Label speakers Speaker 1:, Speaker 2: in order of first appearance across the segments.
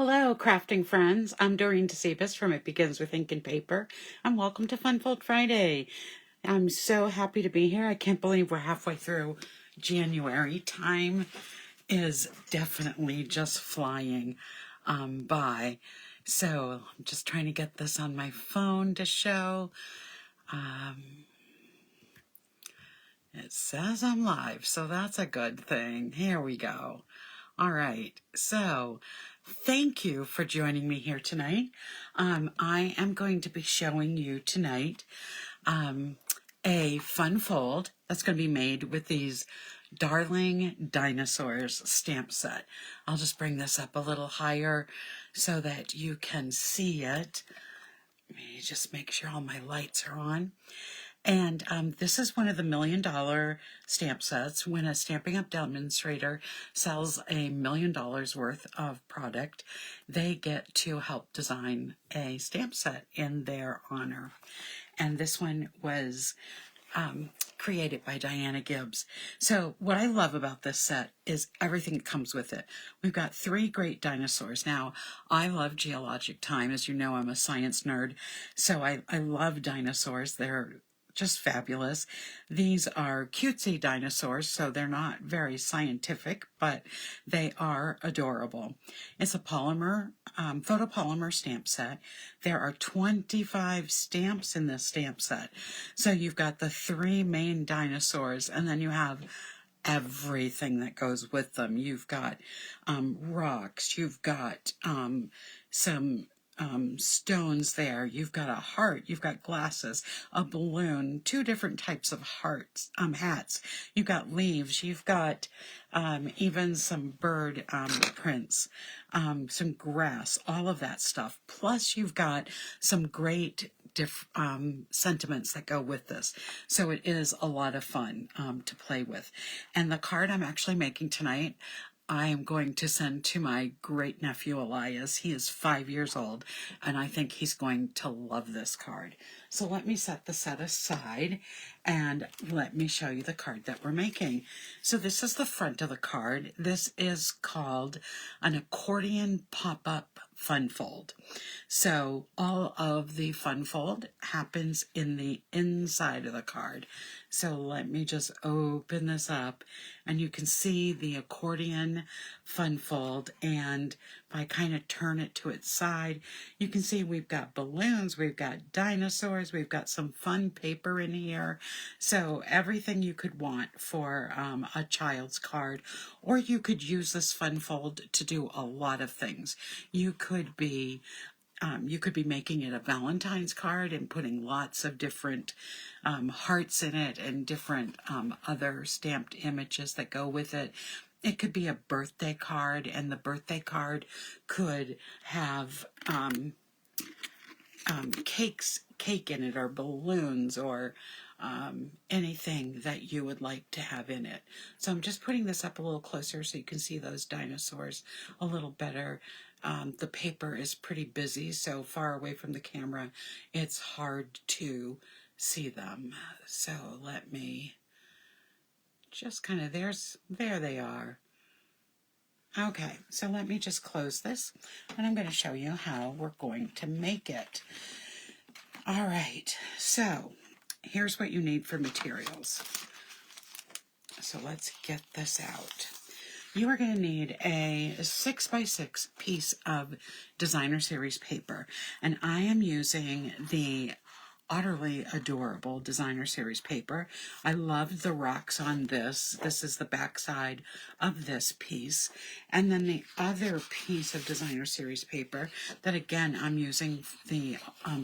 Speaker 1: Hello, crafting friends. I'm Dorene Decibus from It Begins with Ink and Paper, and welcome to Fun Fold Friday. I'm so happy to be here. I can't believe we're halfway through January. Time is definitely just flying by. So I'm just trying to get this on my phone to show. It says I'm live, so that's a good thing. Here we go. All right, so thank you for joining me here tonight. I am going to be showing you tonight a fun fold that's going to be made with these Darling Dinosaurs stamp set. I'll just bring this up a little higher so that you can see it. Let me just make sure all my lights are on. And this is one of the $1 million stamp sets. When a Stampin' Up! Demonstrator sells $1 million worth of product, they get to help design a stamp set in their honor. And this one was created by Diana Gibbs. So what I love about this set is everything that comes with it. We've got 3 great dinosaurs. Now, I love geologic time. As you know, I'm a science nerd, so I love dinosaurs. They're just fabulous. These are cutesy dinosaurs, so they're not very scientific, but they are adorable. It's a polymer, photopolymer stamp set. There are 25 stamps in this stamp set. So you've got the 3 main dinosaurs, and then you have everything that goes with them. You've got rocks, you've got some stones there, you've got a heart, you've got glasses, a balloon, 2 different types of hearts, hats, you've got leaves, you've got even some bird prints, some grass, all of that stuff. Plus you've got some great sentiments that go with this. So it is a lot of fun to play with. And the card I'm actually making tonight, I am going to send to my great nephew Elias. He is 5 years old, and I think he's going to love this card. So let me set the set aside and let me show you the card that we're making. So this is the front of the card. This is called an accordion pop-up fun fold. So all of the fun fold happens in the inside of the card. So let me just open this up, and you can see the accordion fun fold, and if I kind of turn it to its side, you can see we've got balloons, we've got dinosaurs, we've got some fun paper in here. So everything you could want for a child's card, or you could use this fun fold to do a lot of things. You could be making it a Valentine's card and putting lots of different hearts in it and different other stamped images that go with it. It could be a birthday card, and the birthday card could have cake in it, or balloons, or anything that you would like to have in it. So I'm just putting this up a little closer so you can see those dinosaurs a little better. The paper is pretty busy, so far away from the camera, it's hard to see them. So let me just kind of, there they are. Okay, so let me just close this, and I'm going to show you how we're going to make it. All right, so here's what you need for materials. So let's get this out. You are going to need a 6x6 piece of designer series paper, and I am using the Otterly adorable designer series paper. I love the rocks on this. This is the back side of this piece. And then the other piece of designer series paper that, again, I'm using the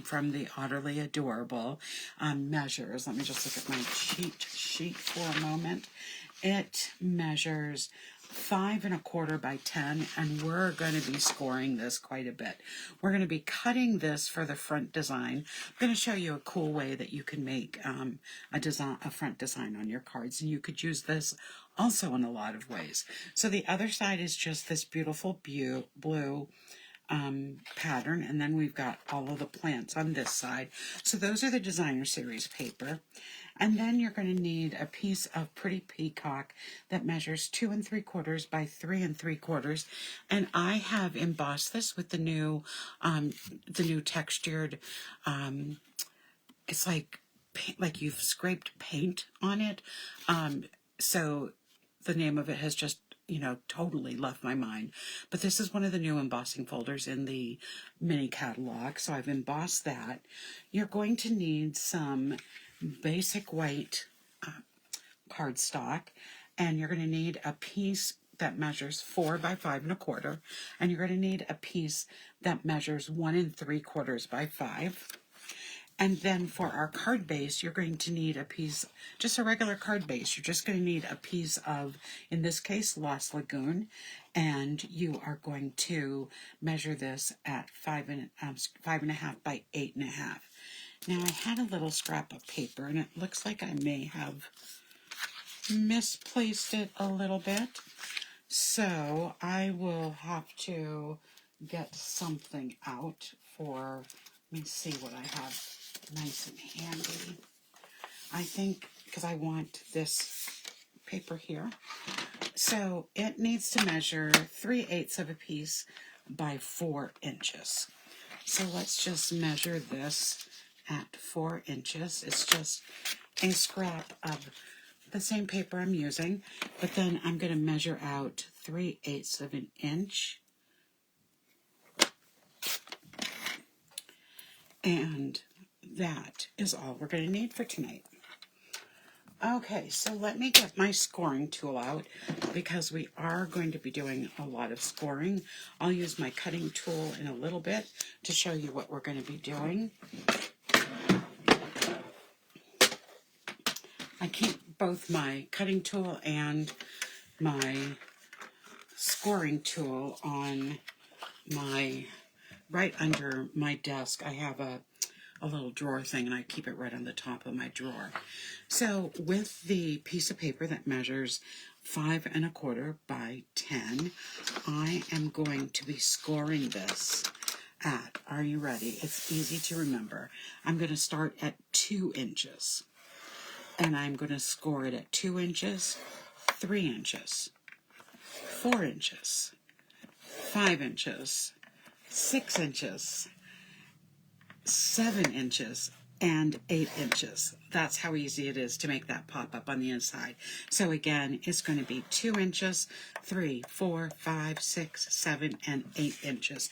Speaker 1: from the Otterly adorable measures. Let me just look at my cheat sheet for a moment. It measures 5 1/4 by 10, and we're going to be scoring this quite a bit. We're going to be cutting this for the front design. I'm going to show you a cool way that you can make a front design on your cards, and you could use this also in a lot of ways. So the other side is just this beautiful blue pattern, and then we've got all of the plants on this side. So those are the designer series paper. And then you're going to need a piece of pretty peacock that measures 2 3/4 by 3 3/4. And I have embossed this with the new textured, it's like you've scraped paint on it. So the name of it has just, totally left my mind. But this is one of the new embossing folders in the mini catalog. So I've embossed that. You're going to need some basic white cardstock, and you're going to need a piece that measures 4 by 5 1/4, and you're going to need a piece that measures 1 3/4 by 5. And then for our card base, you're going to need a piece, just a regular card base. You're just going to need a piece of, in this case, Lost Lagoon, and you are going to measure this at 5.5 by 8.5. Now I had a little scrap of paper, and it looks like I may have misplaced it a little bit, so I will have to get something out for, let me see what I have nice and handy. I think, because I want this paper here, so it needs to measure 3/8 of a piece by 4 inches. So let's just measure this at 4 inches. It's just a scrap of the same paper I'm using, but then I'm going to measure out 3/8 of an inch. And that is all we're going to need for tonight. Okay, so let me get my scoring tool out because we are going to be doing a lot of scoring. I'll use my cutting tool in a little bit to show you what we're going to be doing. I keep both my cutting tool and my scoring tool on right under my desk. I have a little drawer thing, and I keep it right on the top of my drawer. So with the piece of paper that measures 5 1/4 by 10, I am going to be scoring this at, are you ready? It's easy to remember. I'm going to start at 2 inches, and I'm going to score it at 2 inches, 3 inches, 4 inches, 5 inches, 6 inches, 7 inches, and 8 inches. That's how easy it is to make that pop up on the inside. So again, it's going to be 2 inches, 3, 4, 5, 6, 7, and 8 inches.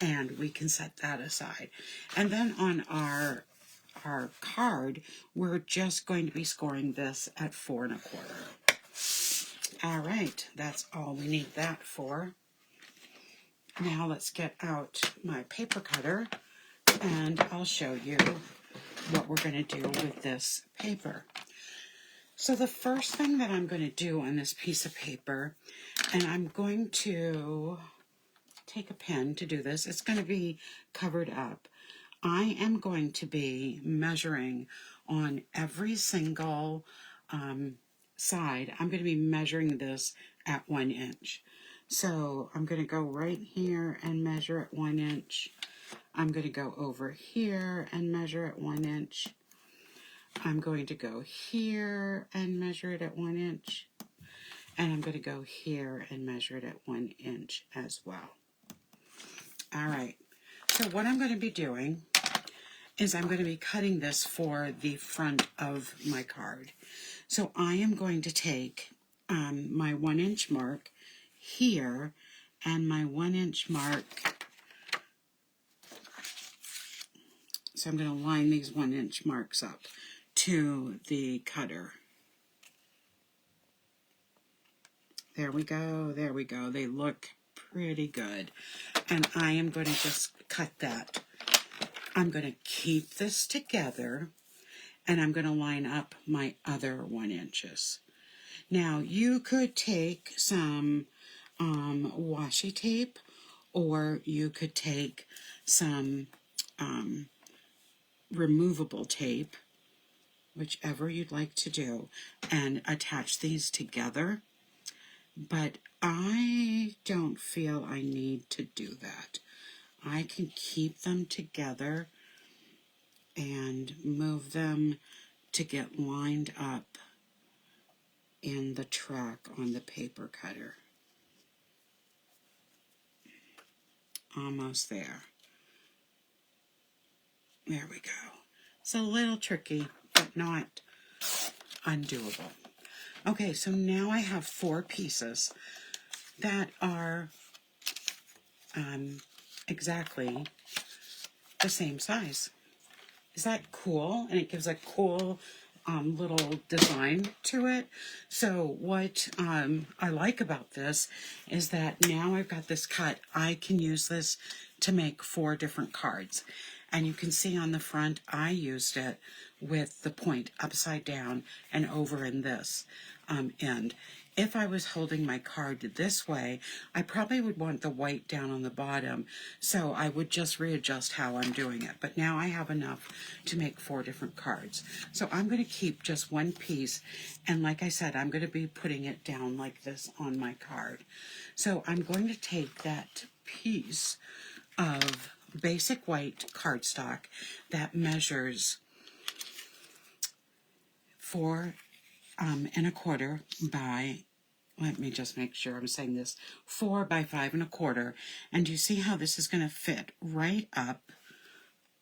Speaker 1: And we can set that aside. And then on our card, we're just going to be scoring this at 4 1/4. All right, that's all we need that for. Now let's get out my paper cutter, and I'll show you what we're going to do with this paper. So the first thing that I'm going to do on this piece of paper, and I'm going to take a pen to do this, it's going to be covered up. I am going to be measuring on every single side. I'm going to be measuring this at 1 inch. So I'm going to go right here and measure at 1 inch. I'm going to go over here and measure at 1 inch. I'm going to go here and measure it at 1 inch. And I'm going to go here and measure it at 1 inch as well. All right. So what I'm going to be doing is I'm going to be cutting this for the front of my card. So I am going to take my 1 inch mark here and my 1 inch mark. So I'm going to line these 1 inch marks up to the cutter. There we go, there we go. They look pretty good. And I am going to just cut that. I'm going to keep this together, and I'm going to line up my other 1 inches. Now, you could take some washi tape, or you could take some removable tape, whichever you'd like to do, and attach these together. But I don't feel I need to do that. I can keep them together and move them to get lined up in the track on the paper cutter. Almost there. There we go. It's a little tricky, but not undoable. Okay, so now I have 4 pieces that are exactly the same size. Is that cool? And it gives a cool little design to it. So what I like about this is that now I've got this cut, I can use this to make 4 different cards. And you can see on the front, I used it with the point upside down and over in this end. If I was holding my card this way, I probably would want the white down on the bottom, so I would just readjust how I'm doing it. But now I have enough to make 4 different cards. So I'm going to keep just 1 piece, and like I said, I'm going to be putting it down like this on my card. So I'm going to take that piece of basic white cardstock that measures 4 1/4 by, let me just make sure I'm saying this, 4 by 5 1/4, and you see how this is going to fit right up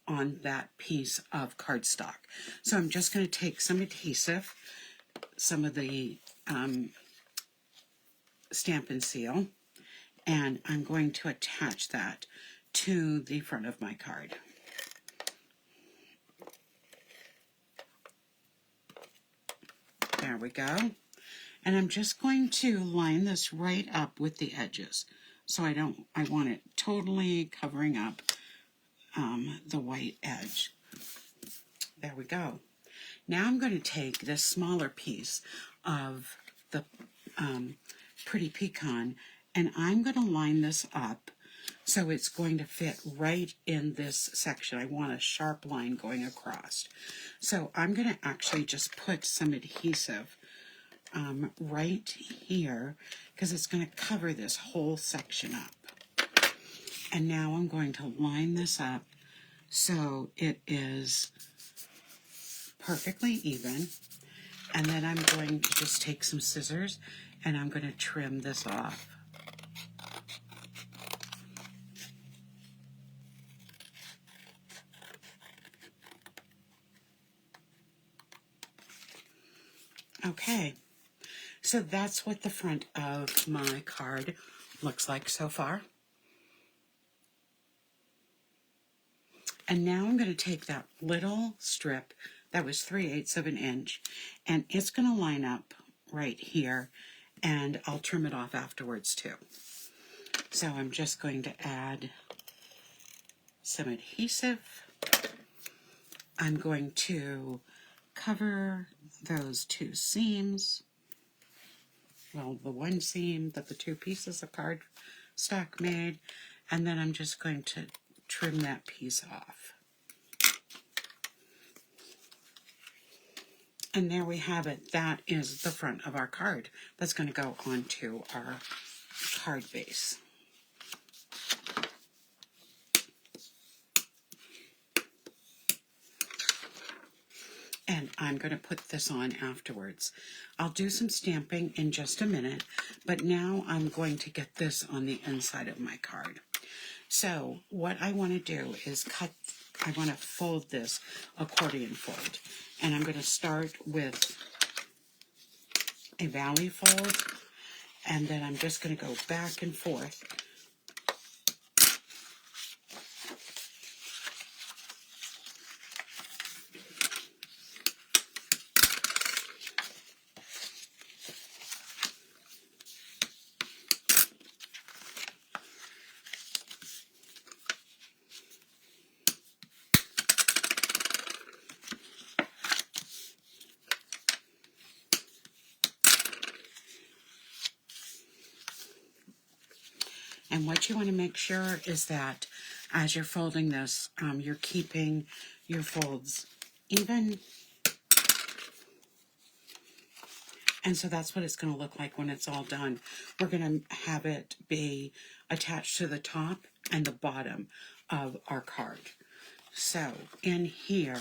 Speaker 1: on that piece of cardstock. So I'm just going to take some adhesive, some of the Stampin' Seal, and I'm going to attach that to the front of my card. There we go. And I'm just going to line this right up with the edges. So I want it totally covering up the white edge. There we go. Now I'm going to take this smaller piece of the Pretty Pecan, and I'm going to line this up so it's going to fit right in this section. I want a sharp line going across. So I'm going to actually just put some adhesive right here, because it's going to cover this whole section up. And now I'm going to line this up so it is perfectly even. And then I'm going to just take some scissors and I'm going to trim this off. Okay, so that's what the front of my card looks like so far. And now I'm going to take that little strip that was 3/8 of an inch, and it's going to line up right here, and I'll trim it off afterwards too. So I'm just going to add some adhesive. I'm going to cover those 2 seams. Well, the 1 seam that the 2 pieces of cardstock made, and then I'm just going to trim that piece off. And there we have it. That is the front of our card. That's going to go onto our card base. And I'm going to put this on afterwards. I'll do some stamping in just a minute, but now I'm going to get this on the inside of my card. So what I want to do is I want to fold this accordion fold. And I'm going to start with a valley fold, and then I'm just going to go back and forth. And what you want to make sure is that as you're folding this, you're keeping your folds even. And so that's what it's going to look like when it's all done. We're going to have it be attached to the top and the bottom of our card. So in here,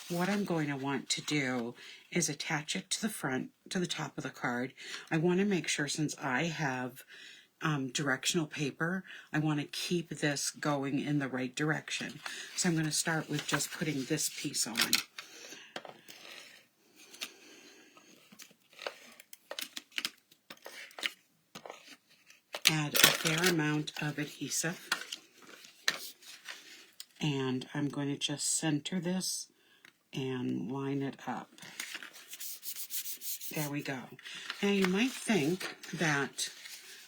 Speaker 1: what I'm going to want to do is attach it to the front, to the top of the card. I want to make sure, since I have directional paper, I want to keep this going in the right direction. So I'm going to start with just putting this piece on. Add a fair amount of adhesive. And I'm going to just center this and line it up. There we go. Now you might think that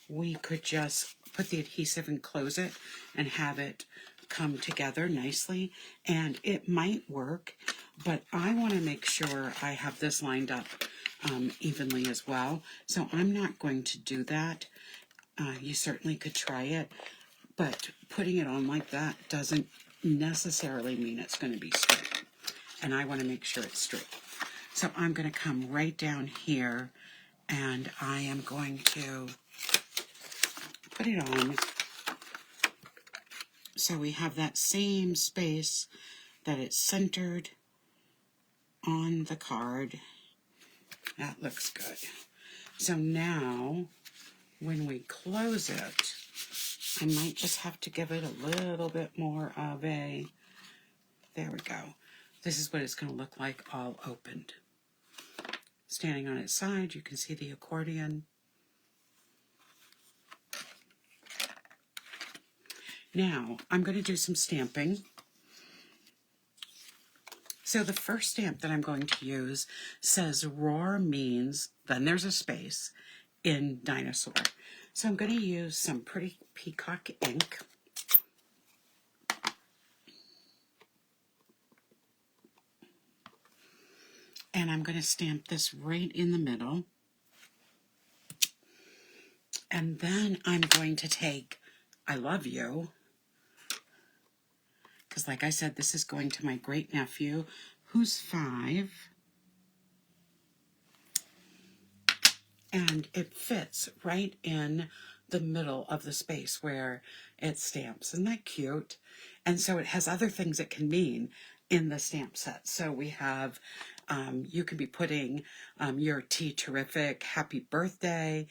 Speaker 1: we could just put the adhesive and close it and have it come together nicely, and it might work, but I want to make sure I have this lined up evenly as well, so I'm not going to do that. You certainly could try it, but putting it on like that doesn't necessarily mean it's going to be straight, and I want to make sure it's straight. So I'm going to come right down here, and I am going to put it on so we have that same space, that it's centered on the card. That looks good. So now, when we close it, I might just have to give it a little bit more of a, there we go. This is what it's going to look like all opened. Standing on its side, you can see the accordion. Now, I'm going to do some stamping. So the first stamp that I'm going to use says roar means, then there's a space, in dinosaur. So I'm going to use some pretty Peacock ink. And I'm going to stamp this right in the middle. And then I'm going to take I love you, because like I said, this is going to my great nephew, who's 5. And it fits right in the middle of the space where it stamps. Isn't that cute? And so it has other things it can mean in the stamp set. So we have, you can be putting you're terrific, happy birthday,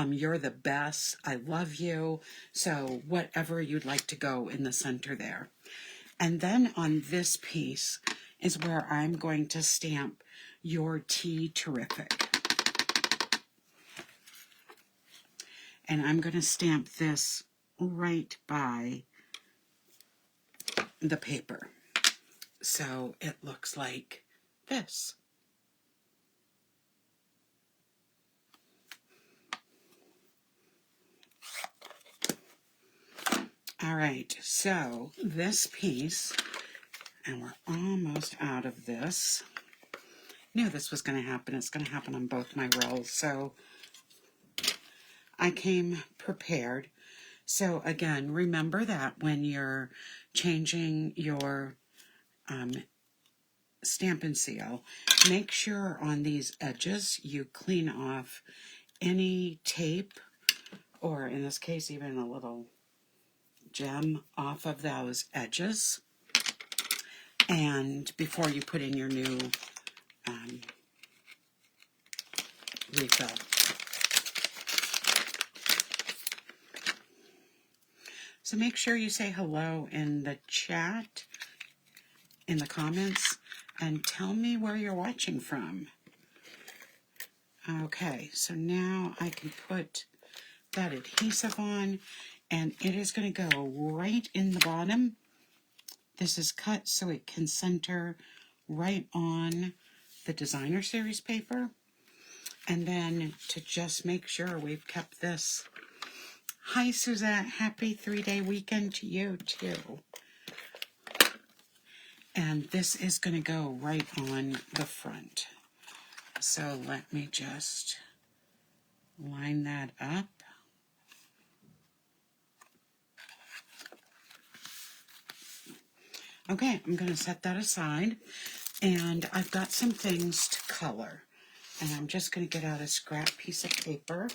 Speaker 1: you're the best, I love you. So whatever you'd like to go in the center there. And then on this piece is where I'm going to stamp you're terrific. And I'm going to stamp this right by the paper. So it looks like this. All right, so this piece, and we're almost out of this. Knew this was going to happen. It's going to happen on both my rolls. So I came prepared. So again, remember that when you're changing your Stampin' Seal, make sure on these edges you clean off any tape, or in this case even a little gem off of those edges, and before you put in your new refill. So make sure you say hello in the chat, in the comments, and tell me where you're watching from. Okay, so now I can put that adhesive on, and it is going to go right in the bottom. This is cut so it can center right on the Designer Series paper. And then to just make sure we've kept this. Hi, Suzette. Happy 3-day weekend to you, too. And this is going to go right on the front. So let me just line that up. Okay, I'm going to set that aside. And I've got some things to color. And I'm just going to get out a scrap piece of paper,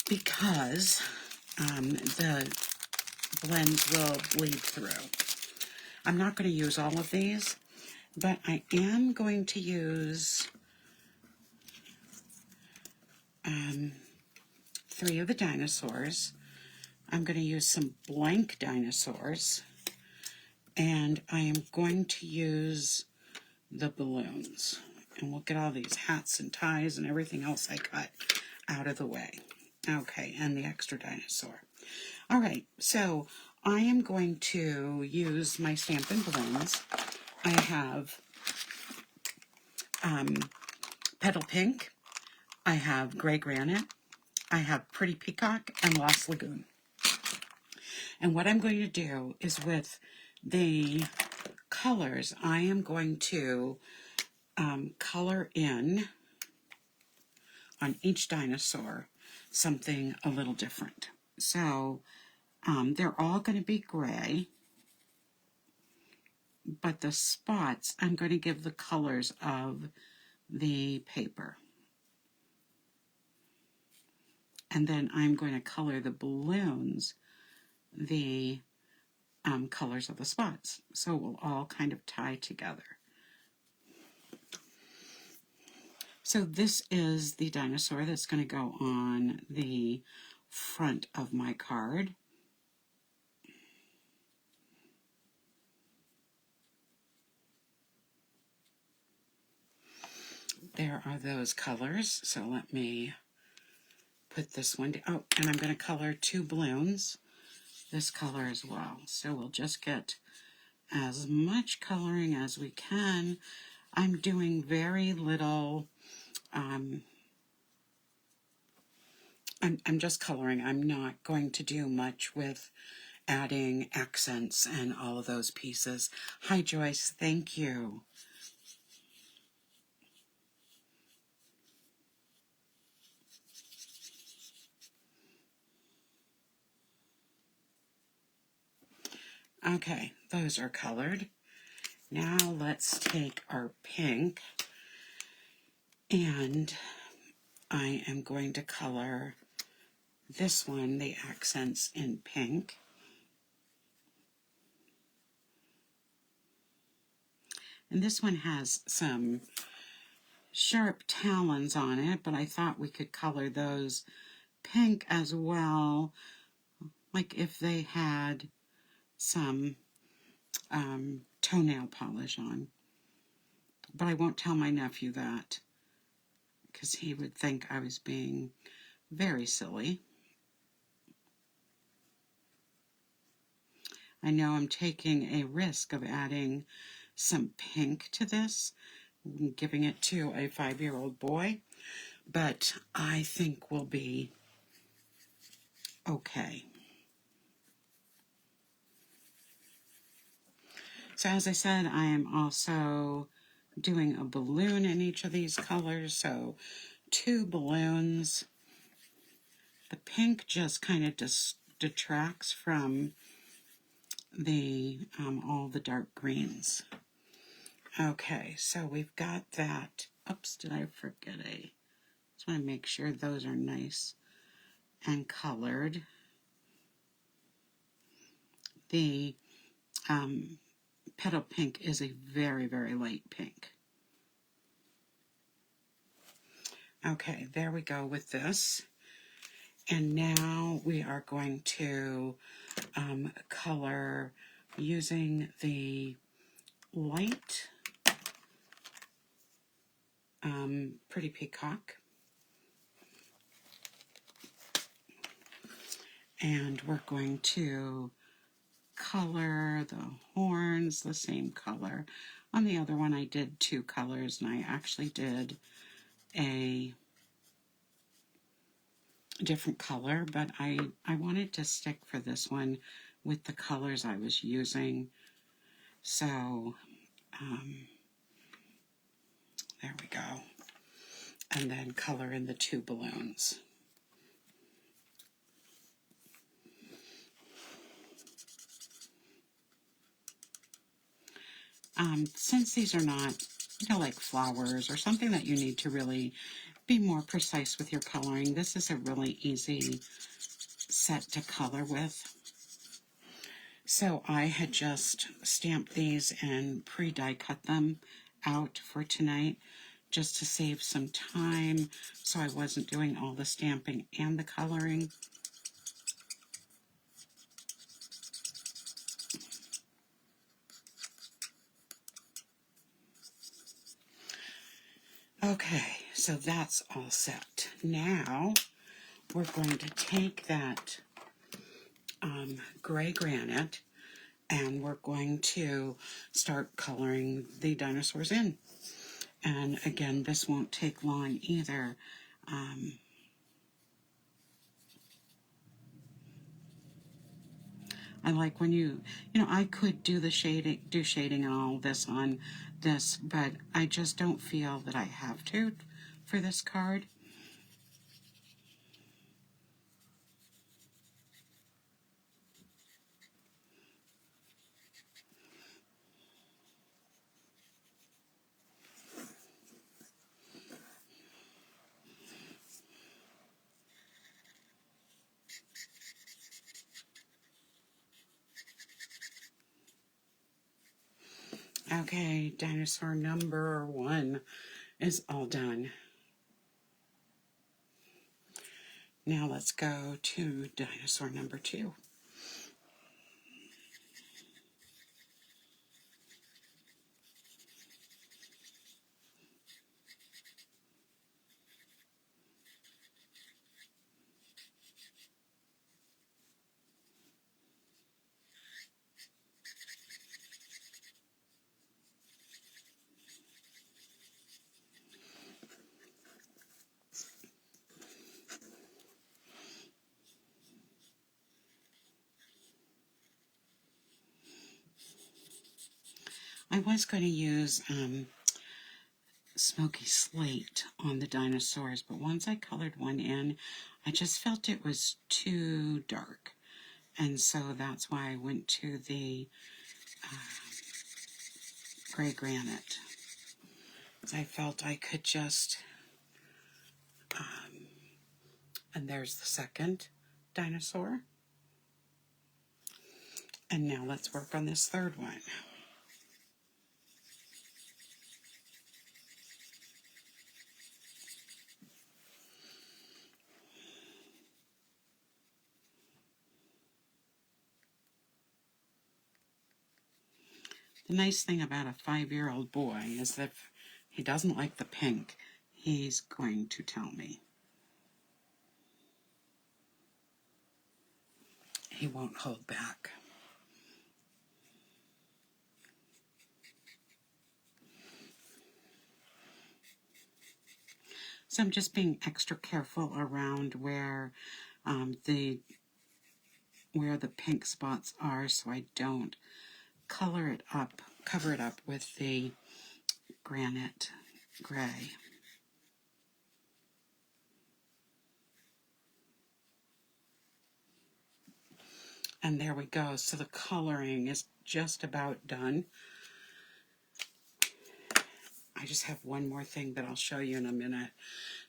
Speaker 1: because the blends will bleed through. I'm not going to use all of these, but I am going to use 3 of the dinosaurs. I'm going to use some blank dinosaurs, and I am going to use the balloons. And we'll get all these hats and ties and everything else I cut out of the way. Okay, and the extra dinosaur. All right, so I am going to use my Stampin' balloons. I have Petal Pink, I have Gray Granite, I have Pretty Peacock, and Lost Lagoon. And what I'm going to do is with the colors, I am going to color in on each dinosaur something a little different. So they're all going to be gray, but the spots I'm going to give the colors of the paper. And then I'm going to color the balloons the colors of the spots. So it will all kind of tie together. So this is the dinosaur that's going to go on the front of my card. There are those colors. So let me put this one down. Oh, and I'm going to color 2 balloons this color as well. So we'll just get as much coloring as we can. I'm doing very little, I'm just coloring. I'm not going to do much with adding accents and all of those pieces. Hi Joyce, thank you. Okay, those are colored. Now let's take our pink, and I am going to color this one, the accents, in pink. And this one has some sharp talons on it, but I thought we could color those pink as well, like if they had some toenail polish on. But I won't tell my nephew that, because he would think I was being very silly. I know I'm taking a risk of adding some pink to this, giving it to a 5-year-old boy, but I think we'll be okay. So as I said, I am also doing a balloon in each of these colors, so 2 balloons. The pink just kind of detracts from the all the dark greens. Okay, so we've got that. Oops, did I forget just want to make sure those are nice and colored. The petal pink is a very, very light pink. Okay, there we go with this. And now we are going to color using the light Pretty Peacock. And we're going to color the horns the same color. On the other one I did 2 colors, and I actually did a different color, but I wanted to stick for this one with the colors I was using. So there we go. And then color in the 2 balloons. Since these are not, like flowers or something that you need to really be more precise with your coloring, this is a really easy set to color with. So I had just stamped these and pre-die cut them out for tonight just to save some time, so I wasn't doing all the stamping and the coloring. Okay, so that's all set. Now we're going to take that gray granite and we're going to start coloring the dinosaurs in. And again, this won't take long either. I like when I could do the shading and all this on this, but I just don't feel that I have to for this card. Okay, dinosaur number 1 is all done. Now let's go to dinosaur number 2. I was going to use smoky slate on the dinosaurs, but once I colored one in, I just felt it was too dark. And so that's why I went to the gray granite. I felt I could just, and there's the second dinosaur. And now let's work on this third one. The nice thing about a 5-year-old boy is that if he doesn't like the pink, he's going to tell me. He won't hold back. So I'm just being extra careful around where the pink spots are, so I don't cover it up with the granite gray. And there we go. So the coloring is just about done. I just have one more thing that I'll show you in a minute.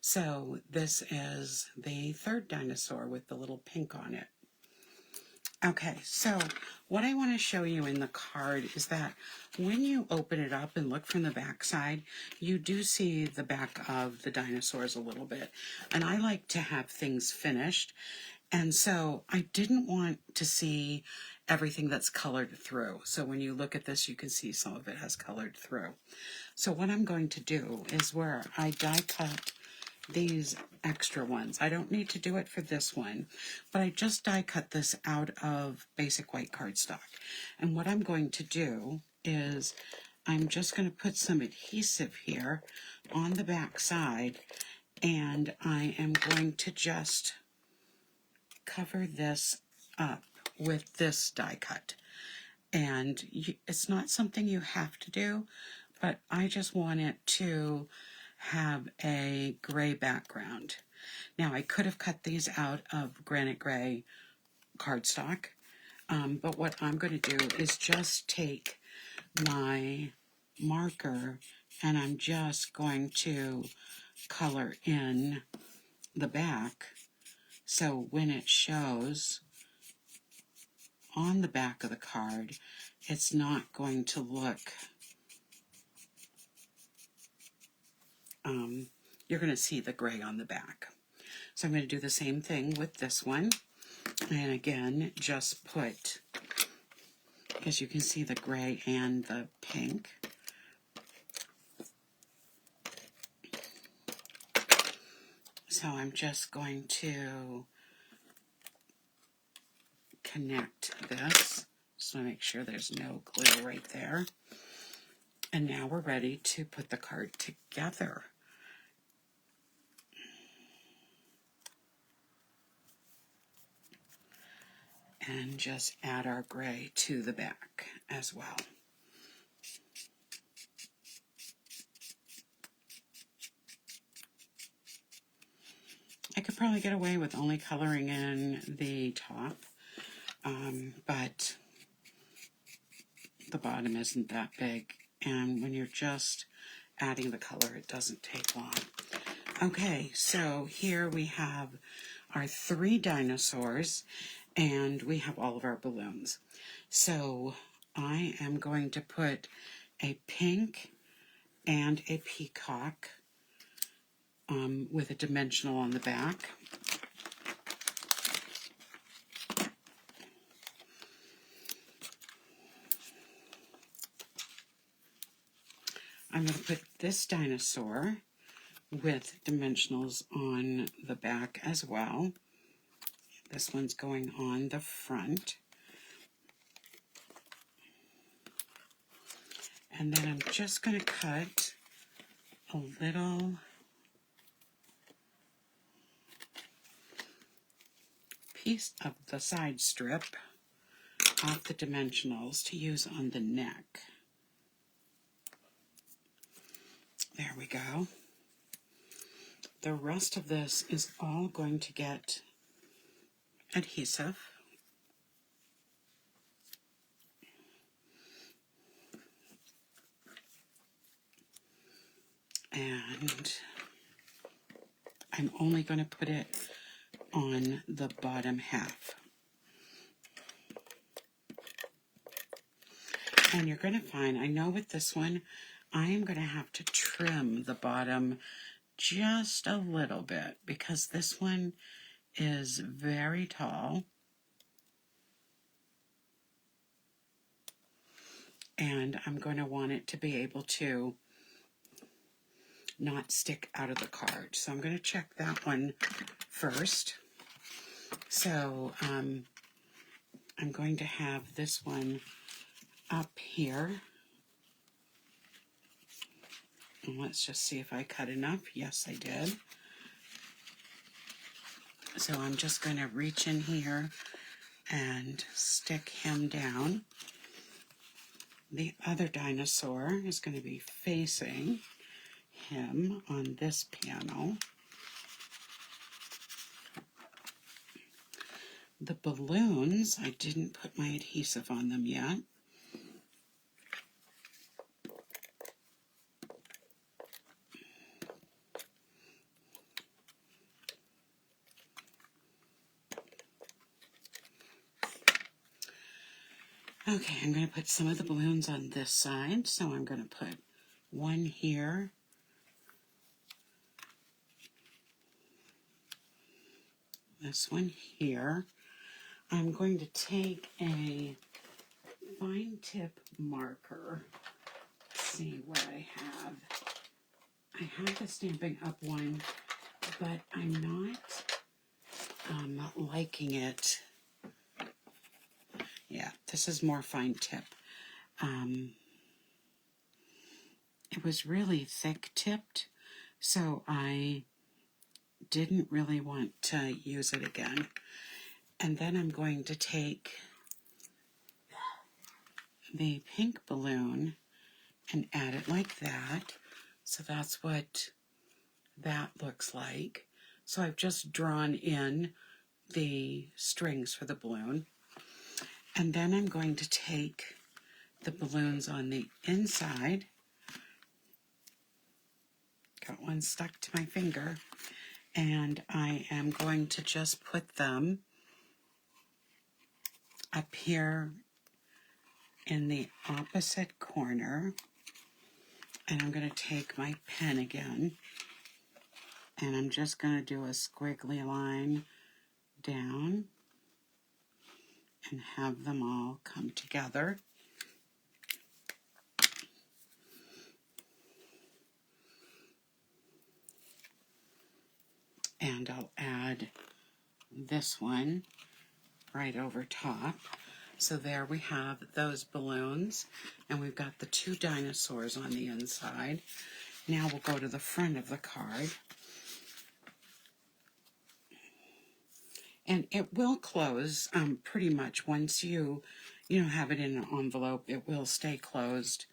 Speaker 1: So this is the third dinosaur with the little pink on it. Okay, so what I want to show you in the card is that when you open it up and look from the back side, you do see the back of the dinosaurs a little bit. And I like to have things finished. And so I didn't want to see everything that's colored through. So when you look at this, you can see some of it has colored through. So what I'm going to do is where I die cut these extra ones. I don't need to do it for this one, but I just die cut this out of basic white cardstock. And what I'm going to do is I'm just going to put some adhesive here on the back side, and I am going to just cover this up with this die cut. And it's not something you have to do, but I just want it to have a gray background. Now I could have cut these out of granite gray cardstock, but what I'm going to do is just take my marker and I'm just going to color in the back, so when it shows on the back of the card, it's not going to look, you're going to see the gray on the back. So I'm going to do the same thing with this one. And again, just put, as you can see, the gray and the pink. So I'm just going to connect this. Just want to make sure there's no glue right there. And now we're ready to put the card together. And just add our gray to the back as well. I could probably get away with only coloring in the top, but the bottom isn't that big, and when you're just adding the color, it doesn't take long. Okay, so here we have our 3 dinosaurs, and we have all of our balloons. So I am going to put a pink and a peacock with a dimensional on the back. I'm going to put this dinosaur with dimensionals on the back as well. This one's going on the front. And then I'm just going to cut a little piece of the side strip off the dimensionals to use on the neck. There we go. The rest of this is all going to get adhesive. And I'm only going to put it on the bottom half. And you're going to find, I know with this one, I am going to have to trim the bottom just a little bit because this one is very tall. And I'm going to want it to be able to not stick out of the card. So I'm going to check that one first. So I'm going to have this one up here. And let's just see if I cut enough. Yes, I did. So I'm just going to reach in here and stick him down. The other dinosaur is going to be facing him on this panel. The balloons, I didn't put my adhesive on them yet. Okay, I'm going to put some of the balloons on this side, so I'm going to put one here. This one here. I'm going to take a fine tip marker. Let's see what I have. I have the Stampin' Up one, but I'm not liking it. Yeah, this is more fine tip. It was really thick tipped, so I didn't really want to use it again. And then I'm going to take the pink balloon and add it like that. So that's what that looks like. So I've just drawn in the strings for the balloon. And then I'm going to take the balloons on the inside. Got one stuck to my finger. And I am going to just put them up here in the opposite corner, and I'm going to take my pen again, and I'm just going to do a squiggly line down and have them all come together. And I'll add this one right over top. So there we have those balloons, and we've got the 2 dinosaurs on the inside. Now we'll go to the front of the card. And it will close pretty much once you have it in an envelope. It will stay closed.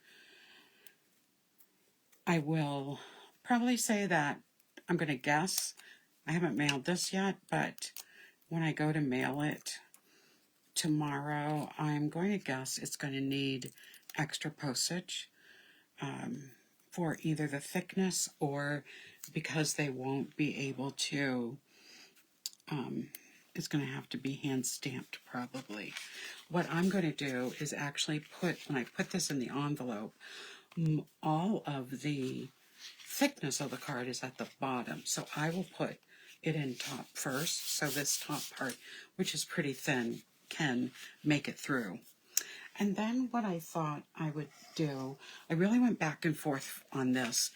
Speaker 1: I will probably say that I'm going to guess. I haven't mailed this yet, but when I go to mail it tomorrow, I'm going to guess it's going to need extra postage for either the thickness or because they won't be able to, it's going to have to be hand stamped probably. What I'm going to do is actually when I put this in the envelope, all of the thickness of the card is at the bottom. So I will put it in top first, so this top part, which is pretty thin, can make it through. And then what I thought I would do, I really went back and forth on this.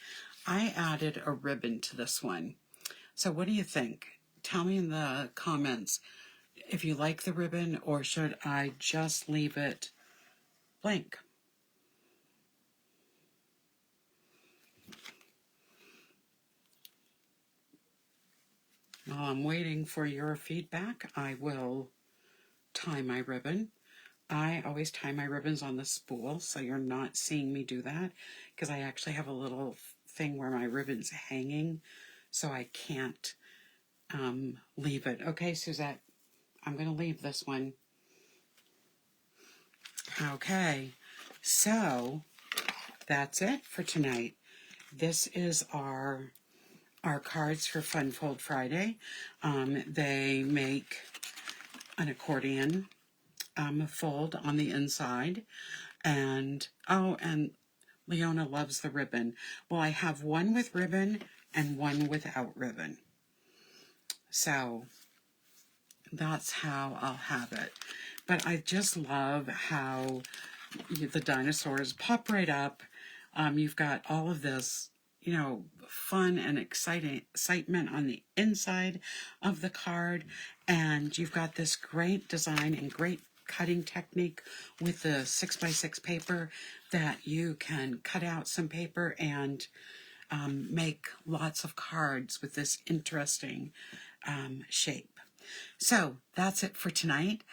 Speaker 1: I added a ribbon to this one. So what do you think? Tell me in the comments if you like the ribbon, or should I just leave it blank? While I'm waiting for your feedback, I will tie my ribbon. I always tie my ribbons on the spool, so you're not seeing me do that, because I actually have a little thing where my ribbon's hanging, so I can't leave it. Okay, Suzette, I'm going to leave this one. Okay, so that's it for tonight. This is our cards for Fun Fold Friday. They make an accordion fold on the inside, and Leona loves the ribbon. Well, I have one with ribbon and one without ribbon, so that's how I'll have it. But I just love how the dinosaurs pop right up. You've got all of this fun and excitement on the inside of the card, and you've got this great design and great cutting technique with the 6x6 paper that you can cut out some paper and make lots of cards with this interesting shape. So that's it for tonight.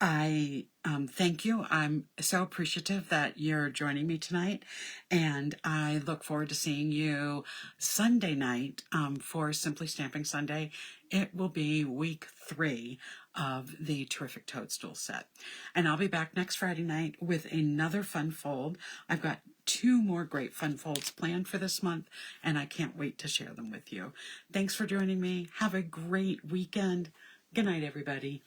Speaker 1: I thank you. I'm so appreciative that you're joining me tonight, and I look forward to seeing you Sunday night for Simply Stamping Sunday. It will be week 3 of the Terrific Toadstool set, and I'll be back next Friday night with another fun fold. I've got 2 more great fun folds planned for this month, and I can't wait to share them with you. Thanks for joining me. Have a great weekend. Good night, everybody.